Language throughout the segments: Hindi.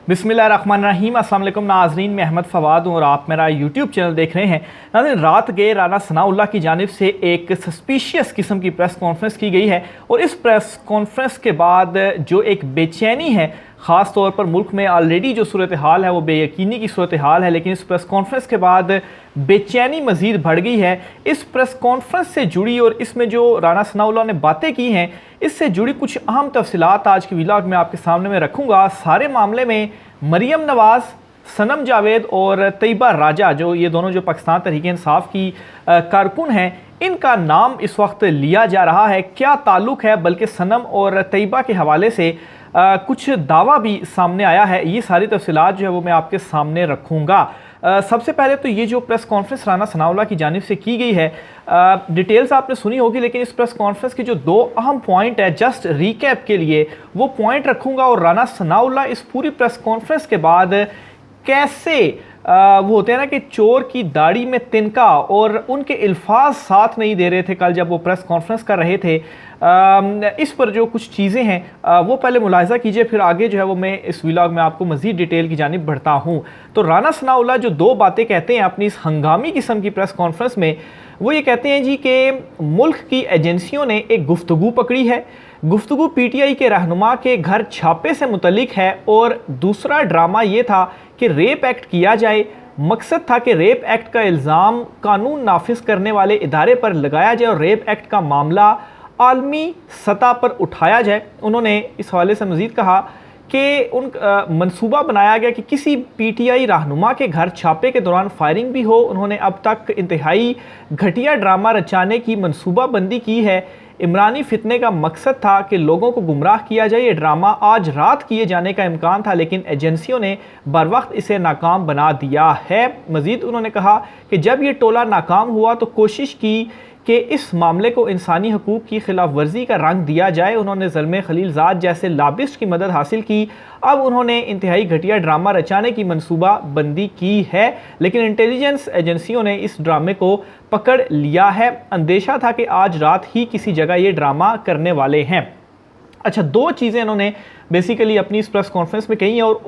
बिस्मिल्लाहिर्रहमानिर्रहीम। अस्सलाम वालेकुम नाज़रीन, मैं अहमद फ़वाद हूँ और आप मेरा यूट्यूब चैनल देख रहे हैं। नाज़रीन, रात गए राना सनाउल्लाह की जानिब से एक सस्पिशियस किस्म की प्रेस कॉन्फ्रेंस की गई है और इस प्रेस कॉन्फ्रेंस के बाद जो एक बेचैनी है, ख़ास तौर पर मुल्क में ऑलरेडी जो सूरत हाल है वो बेयकीनी की सूरत हाल है, लेकिन इस प्रेस कॉन्फ्रेंस के बाद बेचैनी मज़ीद बढ़ गई है। इस प्रेस कॉन्फ्रेंस से जुड़ी और इसमें जो राना सनाउल्लाह ने बातें की हैं, इससे जुड़ी कुछ अहम तफसीलात आज के व्लॉग में आपके सामने मैं रखूँगा। सारे मामले में मरियम नवाज़, सनम जावेद और तैयबा राजा, जो ये दोनों जो पाकिस्तान तहरीक इंसाफ की कारकुन हैं, इनका नाम इस वक्त लिया जा रहा है। क्या ताल्लुक़ है, बल्कि सनम और तैयबा के हवाले से कुछ दावा भी सामने आया है। ये सारी तफसीलात जो है वो मैं आपके सामने रखूँगा। सबसे पहले तो ये जो प्रेस कॉन्फ्रेंस राना सनाउल्लाह की जानिब से की गई है, डिटेल्स आपने सुनी होगी, लेकिन इस प्रेस कॉन्फ्रेंस के जो दो अहम पॉइंट है, जस्ट रिकैप के लिए वो पॉइंट रखूँगा। और राना सनाउल्लाह इस पूरी प्रेस कॉन्फ्रेंस के बाद कैसे वो होते हैं ना कि चोर की दाढ़ी में तिनका, और उनके अल्फाज साथ नहीं दे रहे थे कल जब वो प्रेस कॉन्फ्रेंस कर रहे थे। इस पर जो कुछ चीज़ें हैं वो पहले मुलाहिज़ा कीजिए, फिर आगे जो है वो मैं इस व्लॉग में आपको मज़ीद डिटेल की जानिब बढ़ता हूँ। तो राना सनाउल्लाह जो दो बातें कहते हैं अपनी इस हंगामी किस्म की प्रेस कॉन्फ्रेंस में, वो ये कहते हैं जी कि मुल्क की एजेंसियों ने एक गुफ्तगू पकड़ी है। गुफ्तगू PTI के रहनुमा के घर छापे से मुतल्लिक है, और दूसरा ड्रामा ये था कि रेप एक्ट किया जाए। मकसद था कि रेप एक्ट का इल्ज़ाम कानून नाफिज करने वाले इदारे पर लगाया जाए और रेप एक्ट का मामला आलमी सतह पर उठाया जाए। उन्होंने इस हवाले से मज़ीद कहा कि मंसूबा बनाया गया कि किसी PTI रहनुमा के घर छापे के दौरान फायरिंग भी हो। उन्होंने अब तक इंतहाई घटिया ड्रामा रचाने की मनसूबाबंदी की है। इमरानी फितने का मकसद था कि लोगों को गुमराह किया जाए। ये ड्रामा आज रात किए जाने का इम्कान था, लेकिन एजेंसियों ने बर वक्त इसे नाकाम बना दिया है। मज़ीद उन्होंने कहा कि जब ये टोला नाकाम हुआ तो कोशिश की कि इस मामले को इंसानी हकूक़ की खिलाफ वर्जी का रंग दिया जाए। उन्होंने ज़ल्मे खलीलजाद जैसे लाबिस्ट की मदद हासिल की। अब उन्होंने इंतहाई घटिया ड्रामा रचाने की मनसूबा बंदी की है, लेकिन इंटेलिजेंस एजेंसियों ने इस ड्रामे को पकड़ लिया है। अंदेशा था कि आज रात ही किसी जगह ये ड्रामा करने वाले हैं। अच्छा, दो चीज़ें इन्होंने बेसिकली अपनी इस प्रेस कॉन्फ्रेंस में कही हैं, और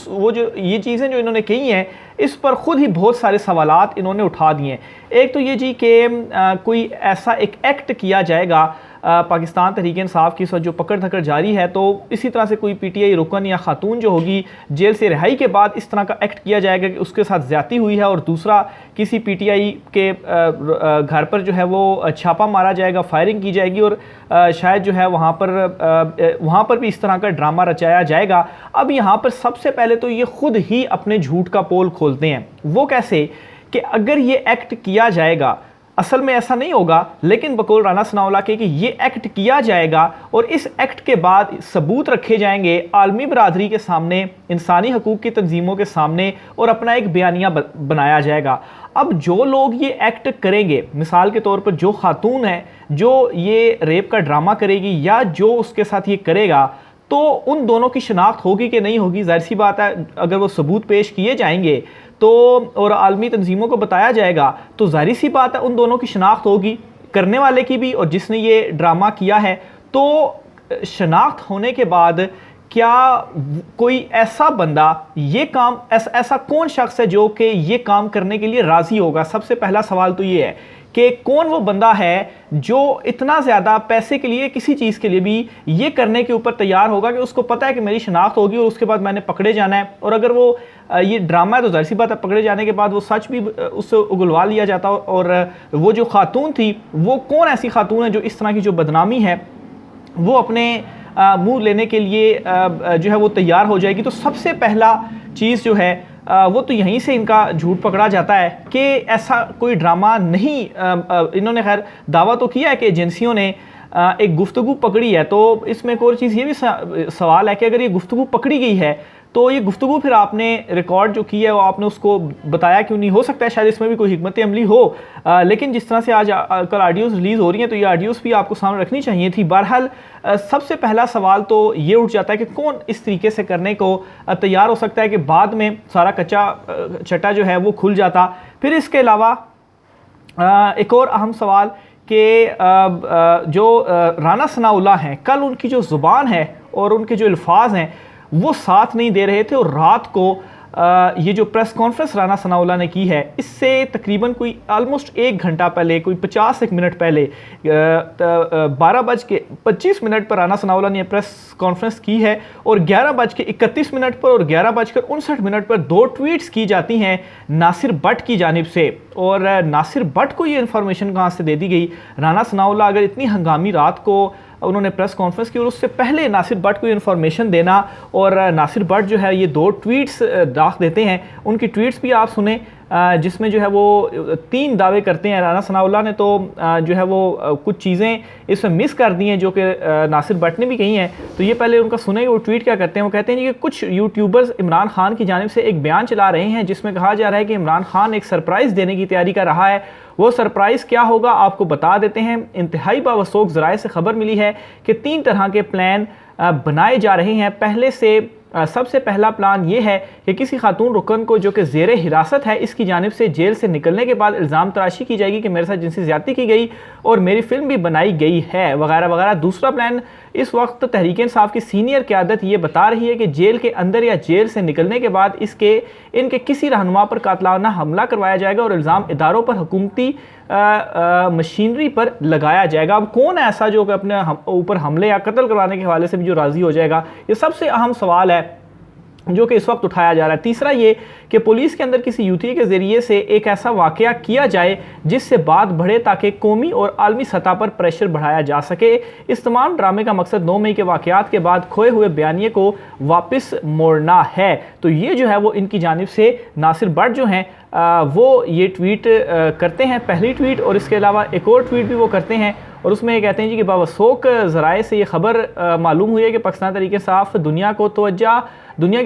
वो जो ये चीज़ें जो इन्होंने कही हैं, इस पर ख़ुद ही बहुत सारे सवालात इन्होंने उठा दिए हैं। एक तो ये जी कि कोई ऐसा एक एक्ट किया जाएगा पाकिस्तान तहरीक इंसाफ की जो पकड़ धकड़ जारी है, तो इसी तरह से कोई PTI रुकन या खातून जो होगी जेल से रिहाई के बाद इस तरह का एक्ट किया जाएगा कि उसके साथ ज़्यादती हुई है, और दूसरा किसी PTI के घर पर जो है वो छापा मारा जाएगा, फायरिंग की जाएगी, और शायद जो है वहाँ पर भी इस तरह का ड्रामा रचाया जाएगा। अब यहाँ पर सबसे पहले तो ये खुद ही अपने झूठ का पोल खोलते हैं। वो कैसे कि अगर ये एक्ट किया जाएगा, असल में ऐसा नहीं होगा, लेकिन बकौल राना सनाउल्लाह के कि ये एक्ट किया जाएगा और इस एक्ट के बाद सबूत रखे जाएंगे आलमी बरादरी के सामने, इंसानी हकूक़ की तंजीमों के सामने, और अपना एक बयानिया बनाया जाएगा। अब जो लोग ये एक्ट करेंगे, मिसाल के तौर पर जो खातून है जो ये रेप का ड्रामा करेगी या जो उसके साथ ये करेगा, तो उन दोनों की शनाख्त होगी कि नहीं होगी, ज़ाहिर सी बात है। अगर वो सबूत पेश किए जाएंगे तो और आलमी तंजीमों को बताया जाएगा, तो ज़ाहिर सी बात है उन दोनों की शनाख्त होगी, करने वाले की भी और जिसने ये ड्रामा किया है। तो शनाख्त होने के बाद क्या कोई ऐसा बंदा ये काम, ऐसा कौन शख्स है जो कि ये काम करने के लिए राज़ी होगा? सबसे पहला सवाल तो ये है कि कौन वो बंदा है जो इतना ज़्यादा पैसे के लिए, किसी चीज़ के लिए भी ये करने के ऊपर तैयार होगा कि उसको पता है कि मेरी शनाख्त होगी और उसके बाद मैंने पकड़े जाना है। और अगर वो ये ड्रामा है तो ज़ाहिर सी बात है पकड़े जाने के बाद वो सच भी उससे उगलवा लिया जाता। और वो जो खातून थी, वो कौन ऐसी खातून है जो इस तरह की जो बदनामी है वो अपने मुंह लेने के लिए जो है वो तैयार हो जाएगी? तो सबसे पहला चीज़ जो है वो तो यहीं से इनका झूठ पकड़ा जाता है कि ऐसा कोई ड्रामा नहीं। इन्होंने खैर दावा तो किया है कि एजेंसियों ने एक गुफ्तगू पकड़ी है, तो इसमें एक और चीज़ ये भी सवाल है कि अगर ये गुफ्तगू पकड़ी गई है तो ये गुफ्तगू फिर आपने रिकॉर्ड जो की है वो आपने उसको बताया क्यों नहीं? हो सकता है शायद इसमें भी कोई हिकमत अमली हो, लेकिन जिस तरह से आज कल ऑडियोज़ रिलीज़ हो रही हैं तो ये ऑडियोज़ भी आपको सामने रखनी चाहिए थी। बहरहाल सबसे पहला सवाल तो ये उठ जाता है कि कौन इस तरीके से करने को तैयार हो सकता है कि बाद में सारा कच्चा चट्टा जो है वो खुल जाता। फिर इसके अलावा एक और अहम सवाल कि जो राना सनाउल्लाह हैं, कल उनकी जो ज़ुबान है और उनके जो अल्फाज हैं वो साथ नहीं दे रहे थे। और रात को ये जो प्रेस कॉन्फ्रेंस राना सनाउल्लाह ने की है, इससे तकरीबन कोई ऑलमोस्ट 1 घंटा पहले, कोई 50 मिनट पहले 12:25 पर राना सनाउल्लाह ने प्रेस कॉन्फ्रेंस की है। और 11:31 पर और 11:59 पर 2 ट्वीट्स की जाती हैं नासिर भट्ट की जानिब से। और नासिर भट्ट को ये इन्फॉर्मेशन कहाँ से दे दी गई? राना सनाउल्लाह अगर इतनी हंगामी रात को उन्होंने प्रेस कॉन्फ्रेंस की और उससे पहले नासिर भट्ट को इन्फॉर्मेशन देना, और नासिर भट्ट जो है ये 2 ट्वीट्स दाख देते हैं। उनकी ट्वीट्स भी आप सुने, जिसमें जो है वो 3 दावे करते हैं। राना सनाउल्लाह ने तो जो है वो कुछ चीज़ें इसमें मिस कर दी हैं जो कि नासिर भट्ट ने भी कही हैं। तो ये पहले उनका सुने, वो ट्वीट क्या करते हैं। वो कहते हैं कि कुछ यूट्यूबर्स इमरान खान की जानिब से एक बयान चला रहे हैं जिसमें कहा जा रहा है कि इमरान खान एक सरप्राइज़ देने की तैयारी कर रहा है। वो सरप्राइज़ क्या होगा आपको बता देते हैं। इंतहाई बावसूख ज़राए से खबर मिली है कि 3 तरह के प्लान बनाए जा रहे हैं। पहले से सबसे पहला प्लान ये है कि किसी खातून रुकन को जो कि ज़ेरे हिरासत है, इसकी जानिब से जेल से निकलने के बाद इल्ज़ाम तराशी की जाएगी कि मेरे साथ जिनसी ज़्यादती की गई और मेरी फ़िल्म भी बनाई गई है, वगैरह वगैरह। दूसरा प्लान, इस वक्त तहरीक इंसाफ की सीनियर क़यादत ये बता रही है कि जेल के अंदर या जेल से निकलने के बाद इनके किसी रहनुमा पर कातलाना हमला करवाया जाएगा और इल्ज़ाम इदारों पर हुकूमती मशीनरी पर लगाया जाएगा। अब कौन है ऐसा जो कि अपने ऊपर हमले या कत्ल करवाने के हवाले से भी जो राज़ी हो जाएगा? ये सबसे अहम सवाल है जो कि इस वक्त उठाया जा रहा है। तीसरा ये कि पुलिस के अंदर किसी यूथी के ज़रिए से एक ऐसा वाक़या किया जाए जिससे बात बढ़े ताकि कौमी और आलमी सतह पर प्रेशर बढ़ाया जा सके। इस तमाम ड्रामे का मकसद 9 मई के वाक़यात के बाद खोए हुए बयानिए को वापस मोड़ना है। तो ये जो है वो इनकी जानिब से नासिर भट्ट जो हैं वो ये ट्वीट करते हैं, पहली ट्वीट, और इसके अलावा एक और ट्वीट भी वो करते हैं। और उसमें ये कहते हैं जी कि बावसूख ज़राए से ये खबर मालूम हुई है कि पाकिस्तान तहरीक इंसाफ दुनिया की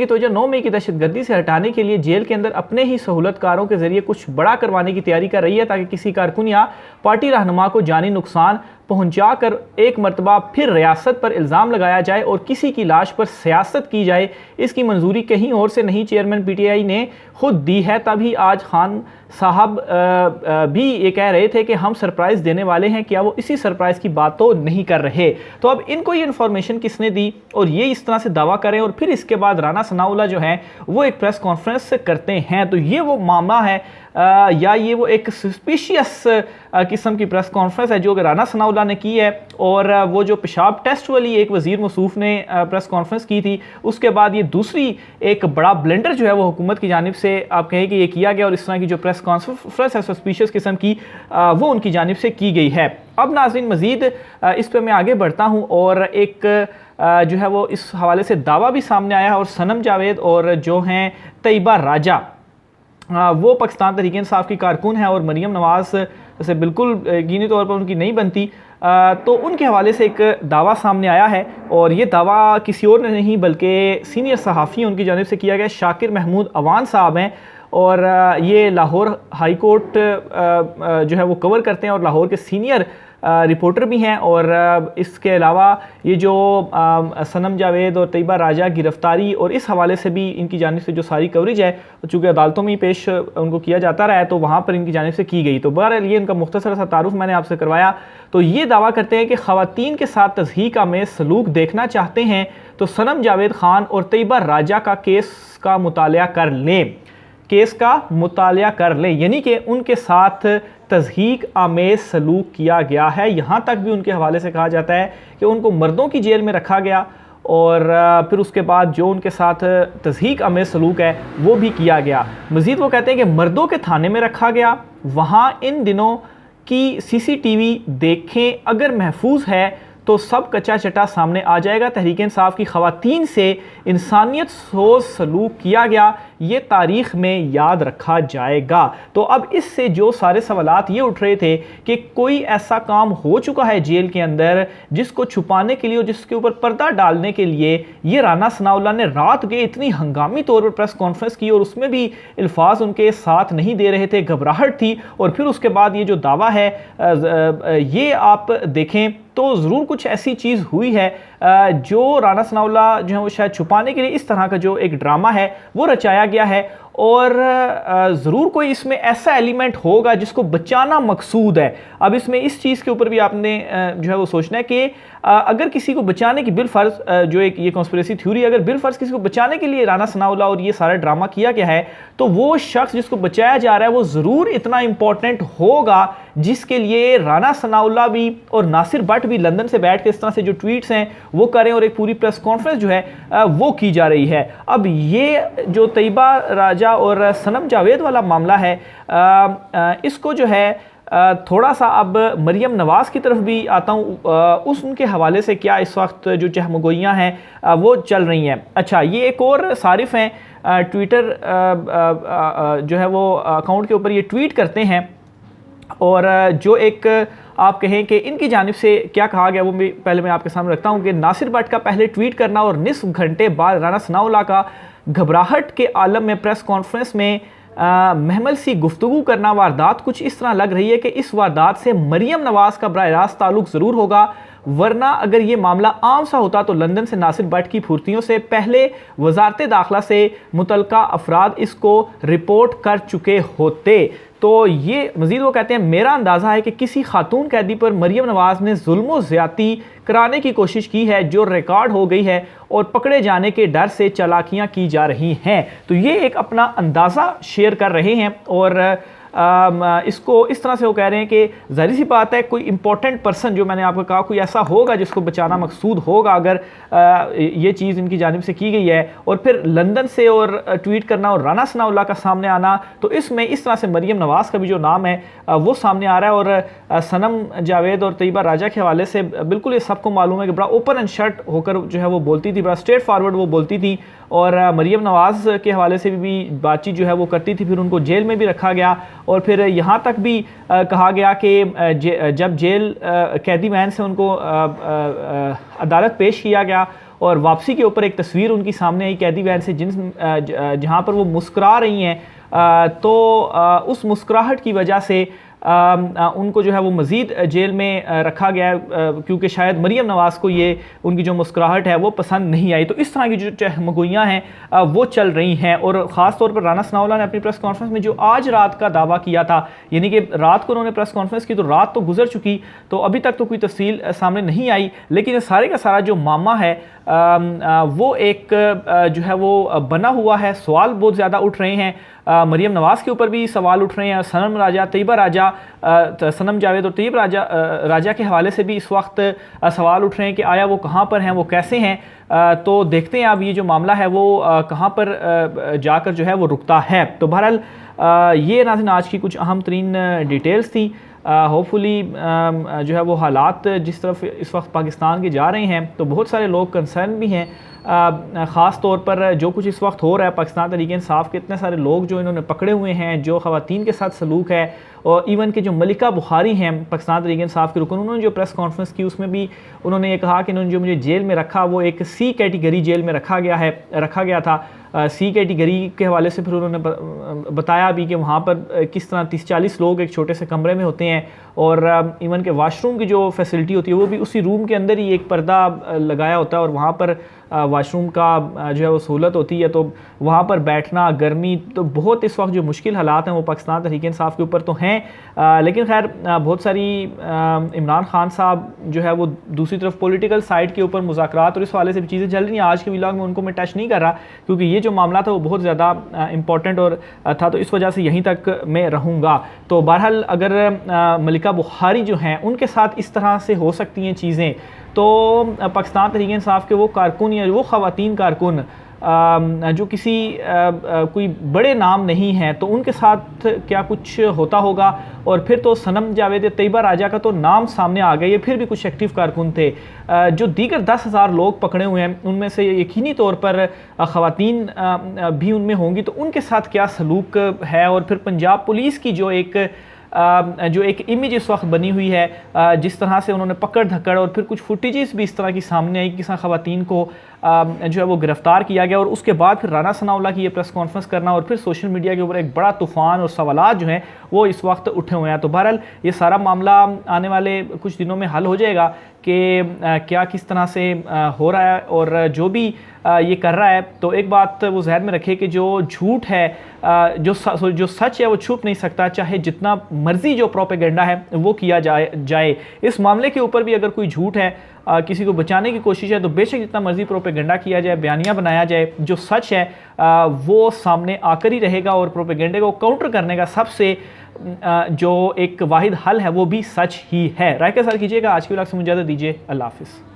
तवज्जो 9 मई की दहशतगर्दी से हटाने के लिए जेल के अंदर अपने ही सहूलतकारों के ज़रिए कुछ बड़ा करवाने की तैयारी कर रही है ताकि किसी कारकुन या पार्टी रहनुमा को जानी नुकसान पहुंचा कर एक मरतबा फिर रियासत पर इल्ज़ाम लगाया जाए और किसी की लाश पर सियासत की जाए। इसकी मंजूरी कहीं और से नहीं, चेयरमैन PTI ने खुद दी है। तभी आज खान साहब भी ये कह रहे थे कि हम सरप्राइज़ देने वाले हैं, क्या वो इसी सरप्राइज़ की बात तो नहीं कर रहे? तो अब इनको ये इन्फॉर्मेशन किसने दी और ये इस तरह से दावा करें और फिर इसके बाद राना सनाउल्लाह जो है वो एक प्रेस कॉन्फ्रेंस करते हैं। तो ये वो मामला है या ये वो एक सस्पिशियस किस्म की प्रेस कॉन्फ्रेंस है जो कि राना सनाउल्लाह ने की है। और वो जो पेशाब टेस्ट वाली एक वज़ीर मौसूफ ने प्रेस कॉन्फ्रेंस की थी, उसके बाद ये दूसरी एक बड़ा ब्लेंडर जो है वो हुकूमत की जानिब से आप कहें कि ये किया गया। और इस तरह की जो प्रेस कॉन्फ्रेंस है सस्पिशियस किस्म की वो उनकी जानिब से की गई है। अब नाज़रीन मज़ीद इस पर मैं आगे बढ़ता हूँ और एक जो है वो इस हवाले से दावा भी सामने आया है। और सनम जावेद और जो हैं तैयबा राजा, वो पाकिस्तान तहरीक इंसाफ की कारकुन है और मरीम नवाज़ से बिल्कुल यकीनी तौर पर उनकी नहीं बनती। तो उनके हवाले से एक दावा सामने आया है और ये दावा किसी और ने नहीं बल्कि सीनियर सहाफ़ी उनकी जानिब से किया गया। शाकिर महमूद अवान साहब हैं और ये लाहौर हाई कोर्ट जो है वो कवर करते हैं और लाहौर के सीनियर रिपोर्टर भी हैं। और इसके अलावा ये जो सनम जावेद और तैयबा राजा गिरफ्तारी और इस हवाले से भी इनकी जानिब से जो सारी कवरेज है, चूँकि अदालतों में ही पेश उनको किया जाता रहा है, तो वहाँ पर इनकी जानिब से की गई। तो बहरहाल ये इनका मुख्तसर सा तारुफ मैंने आपसे करवाया। तो ये दावा करते हैं कि ख़वातीन के साथ तज़हीक आमेज़ सलूक देखना चाहते हैं तो सनम जावेद ख़ान और तैयबा राजा का केस का मुतालिया कर लें, यानी कि उनके साथ तज़हीक आमेज़ सलूक किया गया है। यहाँ तक भी उनके हवाले से कहा जाता है कि उनको मर्दों की जेल में रखा गया और फिर उसके बाद जो उनके साथ तज़हीक आमेज़ सलूक है वो भी किया गया। मज़ीद वो कहते हैं कि मर्दों के थाने में रखा गया, वहाँ इन दिनों की CCTV देखें, अगर महफूज है तो सब कच्चा चटा सामने आ जाएगा। तहरीक इंसाफ की ख़वातीन से इंसानियत सोच सलूक किया गया, ये तारीख़ में याद रखा जाएगा। तो अब इससे जो सारे सवालात ये उठ रहे थे कि कोई ऐसा काम हो चुका है जेल के अंदर जिसको छुपाने के लिए और जिसके ऊपर पर्दा डालने के लिए ये राना सनाउल्लाह ने रात के इतनी हंगामी तौर पर प्रेस कॉन्फ्रेंस की और उसमें भी अल्फाज उनके साथ नहीं दे रहे थे, घबराहट थी। और फिर उसके बाद ये जो दावा है ये आप देखें तो ज़रूर कुछ ऐसी चीज़ हुई है जो राना सनाउल्लाह जो है वो शायद छुपाने के लिए इस तरह का जो एक ड्रामा है वो रचाया गया है, और ज़रूर कोई इसमें ऐसा एलिमेंट होगा जिसको बचाना मकसूद है। अब इसमें इस चीज़ के ऊपर भी आपने जो है वो सोचना है कि अगर किसी को बचाने की बिलफर्ज जो एक ये कॉन्स्पिरेसी थ्योरी, अगर बिलफर्ज किसी को बचाने के लिए राना सनाउल्लाह और ये सारा ड्रामा किया गया है, तो वो शख्स जिसको बचाया जा रहा है वो ज़रूर इतना इंपॉर्टेंट होगा जिसके लिए राना सनाउल्लाह भी और नासिर भट्ट भी लंदन से बैठ के इस तरह से जो ट्वीट्स हैं वो करें और एक पूरी प्रेस कॉन्फ्रेंस जो है वो की जा रही है। अब ये जो तैयबा राजा और सनम जावेद वाला मामला है, इसको जो है थोड़ा सा अब मरियम नवाज़ की तरफ भी आता हूँ, उस उनके हवाले से क्या इस वक्त जो चहमगोइयाँ हैं वो चल रही हैं। अच्छा, ये एक और सारिफ हैं ट्विटर जो है वो अकाउंट के ऊपर ये ट्वीट करते हैं, और जो एक आप कहें कि इनकी जानिब से क्या कहा गया वो पहले मैं आपके सामने रखता हूँ कि नासिर भट्ट का पहले ट्वीट करना और निस्फ घंटे बाद राना सनाउल्लाह का घबराहट के आलम में प्रेस कॉन्फ्रेंस में महमल सी गुफ्तगू करना। वारदात कुछ इस तरह लग रही है कि इस वारदात से मरियम नवाज़ का बराह रास्त ताल्लुक ज़रूर होगा, वरना अगर ये मामला आम सा होता तो लंदन से नासिर भट्ट की फुर्तियों से पहले वजारत दाखिला से मुतलका अफराद इसको रिपोर्ट कर चुके होते। तो ये मज़ीद वो कहते हैं, मेरा अंदाज़ा है कि किसी खातून कैदी पर मरियम नवाज़ ने जुल्म ज़्यादती कराने की कोशिश की है जो रिकॉर्ड हो गई है और पकड़े जाने के डर से चालाकियां की जा रही हैं। तो ये एक अपना अंदाज़ा शेयर कर रहे हैं, और इसको इस तरह से वो कह रहे हैं कि ज़ाहिर सी बात है कोई इंपॉर्टेंट पर्सन जो मैंने आपको कहा कोई ऐसा होगा जिसको बचाना मकसूद होगा अगर ये चीज़ इनकी जानिब से की गई है, और फिर लंदन से और ट्वीट करना और राना सनाउल्लाह का सामने आना, तो इसमें इस तरह से मरियम नवाज़ का भी जो नाम है वो सामने आ रहा है। और सनम जावेद और तैयबा राजा के हवाले से बिल्कुल ये सबको मालूम है कि बड़ा ओपन एंड शट होकर जो है वो बोलती थी, बड़ा स्ट्रेट फॉरवर्ड वो बोलती थी, और मरियम नवाज़ के हवाले से भी बातचीत जो है वो करती थी। फिर उनको जेल में भी रखा गया, और फिर यहाँ तक भी कहा गया कि जब जेल कैदी वैन से उनको अदालत पेश किया गया और वापसी के ऊपर एक तस्वीर उनकी सामने आई कैदी वैन से जहाँ पर वो मुस्कुरा रही हैं, तो उस मुस्कुराहट की वजह से उनको जो है वो मज़ीद जेल में रखा गया, क्योंकि शायद मरियम नवाज़ को ये उनकी जो मुस्कुराहट है वो पसंद नहीं आई। तो इस तरह की जो चहमगोइयाँ हैं वो चल रही हैं, और ख़ास तौर पर राना सनाउल्लाह ने अपनी प्रेस कॉन्फ्रेंस में जो आज रात का दावा किया था, यानी कि रात को उन्होंने प्रेस कॉन्फ्रेंस की तो रात तो गुजर चुकी, तो अभी तक तो कोई तफसील सामने नहीं आई, लेकिन सारे का सारा जो मामा है वो एक जो है वो बना हुआ है। सवाल बहुत ज़्यादा उठ रहे हैं, मरियम नवाज़ के ऊपर भी सवाल उठ रहे हैं, सनम राजा तैयबा राजा सनम जावेद और तैयबा राजा के हवाले से भी इस वक्त सवाल उठ रहे हैं कि आया वो कहाँ पर हैं, वो कैसे हैं। तो देखते हैं अब ये जो मामला है वो कहाँ पर जाकर जो है वो रुकता है। तो बहरहाल ये नाज़रीन आज की कुछ अहम तरीन डिटेल्स थी। होपफुली जो है वो हालात जिस तरफ इस वक्त पाकिस्तान के जा रहे हैं तो बहुत सारे लोग कंसर्न भी हैं, ख़ास तौर पर जो कुछ इस वक्त हो रहा है पाकिस्तान तहरीक इंसाफ के इतने सारे लोग जो इन्होंने पकड़े हुए हैं, जो ख़वातीन के साथ सलूक है, और इवन के जो मलिका बुखारी हैं पाकिस्तान तहरीक इंसाफ के रुकन, उन्होंने जो प्रेस कॉन्फ्रेंस की उसमें भी उन्होंने ये कहा कि इन्होंने जो मुझे जेल में रखा वो एक सी कैटेगरी जेल में रखा गया था। सी कैटेगरी के हवाले से फिर उन्होंने बताया भी कि वहाँ पर किस तरह 30-40 लोग एक छोटे से कमरे में होते हैं, और इवन के वाशरूम की जो फैसिलिटी होती है वो भी उसी रूम के अंदर ही एक पर्दा लगाया होता है, और वहाँ पर वाशरूम का जो है वो सहूलत होती है। तो वहाँ पर बैठना, गर्मी, तो बहुत इस वक्त जो मुश्किल हालात हैं वो पाकिस्तान तहरीक इंसाफ के ऊपर तो हैं, लेकिन खैर बहुत सारी इमरान खान साहब जो है वो दूसरी तरफ पॉलिटिकल साइड के ऊपर मुज़ाकरात और इस हवाले से भी चीज़ें चल रही हैं। आज के व्लॉग में उनको मैं टच नहीं कर रहा क्योंकि ये जो मामला था वो बहुत ज़्यादा इंपॉर्टेंट और था, तो इस वजह से यहीं तक मैं रहूँगा। तो बहरहाल अगर मलिका बुखारी जो हैं उनके साथ इस तरह से हो सकती हैं चीज़ें, तो पाकिस्तान तहरीक इंसाफ के वो कारकुन या वो ख़वातीन कारकुन जो किसी कोई बड़े नाम नहीं हैं तो उनके साथ क्या कुछ होता होगा। और फिर तो सनम जावेद तैयबा राजा का तो नाम सामने आ गया, ये फिर भी कुछ एक्टिव कारकुन थे। जो दीगर 10,000 लोग पकड़े हुए हैं उनमें से यकीनी तौर पर ख़वातीन भी उनमें होंगी, तो उनके साथ क्या सलूक है। और फिर पंजाब पुलिस की जो एक इमेज इस वक्त बनी हुई है, जिस तरह से उन्होंने पकड़ धकड़ और फिर कुछ फुटेजेस भी इस तरह की सामने आई कि किसी ख़वातीन को जो है वो गिरफ्तार किया गया और उसके बाद फिर राना सनाउल्लाह की ये प्रेस कॉन्फ्रेंस करना और फिर सोशल मीडिया के ऊपर एक बड़ा तूफान और सवालात जो हैं वो इस वक्त उठे हुए हैं। तो बहरहाल ये सारा मामला आने वाले कुछ दिनों में हल हो जाएगा कि क्या किस तरह से हो रहा है और जो भी ये कर रहा है। तो एक बात वो जहन में रखे कि जो झूठ है, जो सच है वो छुप नहीं सकता, चाहे जितना मर्जी जो प्रोपेगेंडा है वो किया जाए। इस मामले के ऊपर भी अगर कोई झूठ है, किसी को बचाने की कोशिश है, तो बेशक जितना मर्जी प्रोपेगेंडा किया जाए, बयानियाँ बनाया जाए, जो सच है वो सामने आकर ही रहेगा और प्रोपेगेंडे को काउंटर करने का सबसे जो एक वाहिद हल है वो भी सच ही है। राय के साथ कीजिएगा। आज की व्लॉग से मुझे इजाज़त दीजिए। अल्लाह हाफिज़।